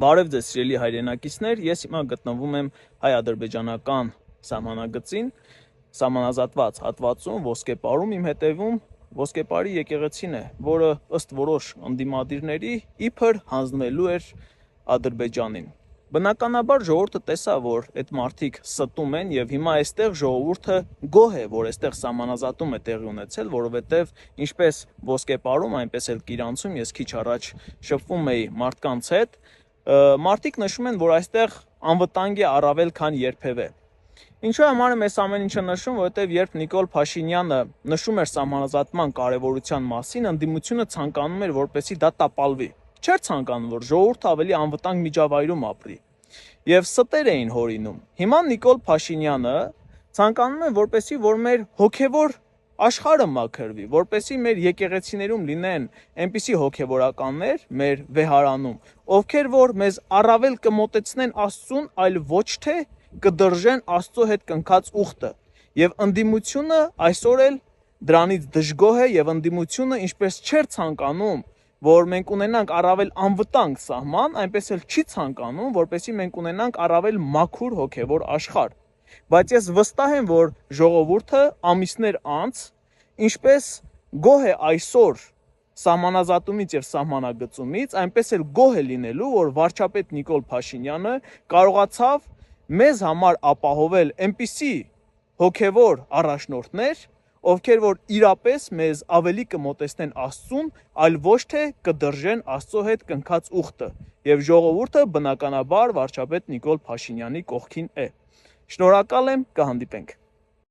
Բարև ձեզ սիրելի հայրենակիցներ, ես հիմա գտնվում եմ հայ-ադրբեջանական սահմանագծին, սահմանազատված հատվածում, ոսկեպարում իմ հետևում ոսկեպարի եկեղեցին է, որը ըստ որոշ ընդդիմադիրների իբր հանձնվելու էր Ադրբեջանին։ Բնականաբար ժողովուրդը տեսա, որ այդ մարդիկ ստում են եւ հիմա այստեղ ժողովուրդը գոհ է, որ այստեղ սահմանազատում է տեղի ունեցել, որովհետեւ ինչպես ոսկեպարում, այնպես էլ Կիրանցում ես քիչ առաջ շփվում էի մարդկանց հետ, մարդիկ նշում են, որ այստեղ անվտանգ է առավել քան երբևէ։ Ինչու համար եմ այս ամեն ինչը նշում, որովհետև երբ Նիկոլ Փաշինյանը նշում էր սահմանազատման կարևորության մասին, ընդդիմությունը ցանկանում էր, որպեսզի դա տապալվի։ Չէր ցանկանում, որ ժողովուրդը ավելի անվտանգ միջավայրում ապրի։ Եվ ստեր էին հորինում։ Հիմա Նիկոլ Փաշինյանը ցանկանում է, որպեսզի որ մեր հոգևոր աշխարհը մաքրվի, որպեսզի մեր եկեղեցիներում լինեն այնպիսի հոգևորականներ մեր վեհարանում, ովքեր որ մեզ առավել կմոտեցնեն Աստծուն, այլ ոչ թե կդրժեն Աստծո հետ կնքած ուխտը։ Եվ ընդդիմությունը այսօր էլ դրանից դժգոհ է եւ ընդդիմությունը ինչպես չէր ցանկանում, որ մենք ունենանք առավել անվտանգ սահման, այնպես էլ չի ցանկանում, որպեսզի մենք ունենանք առավել մաքուր հոգևոր աշխարհ։ Բայց ես վստահ եմ, որ ժողովուրդը ամիսներ անց, ինչպես գոհ է այսօր սահմանազատումից եւ սահմանագծումից, այնպես էլ գոհ է լինելու, որ վարչապետ Նիկոլ Փաշինյանը կարողացավ մեզ համար ապահովել այնպիսի հոգևոր առաջնորդներ, ովքեր որ իրապես մեզ ավելի կմոտեցնեն Աստծուն, այլ ոչ թե կդրժեն Աստծո հետ կնքած ուխտը։ Եվ ժողովուրդը բնականաբար վարչապետ Նիկոլ Փաշինյանի կողքին է։ Շնորհակալ եմ, կհանդիպենք։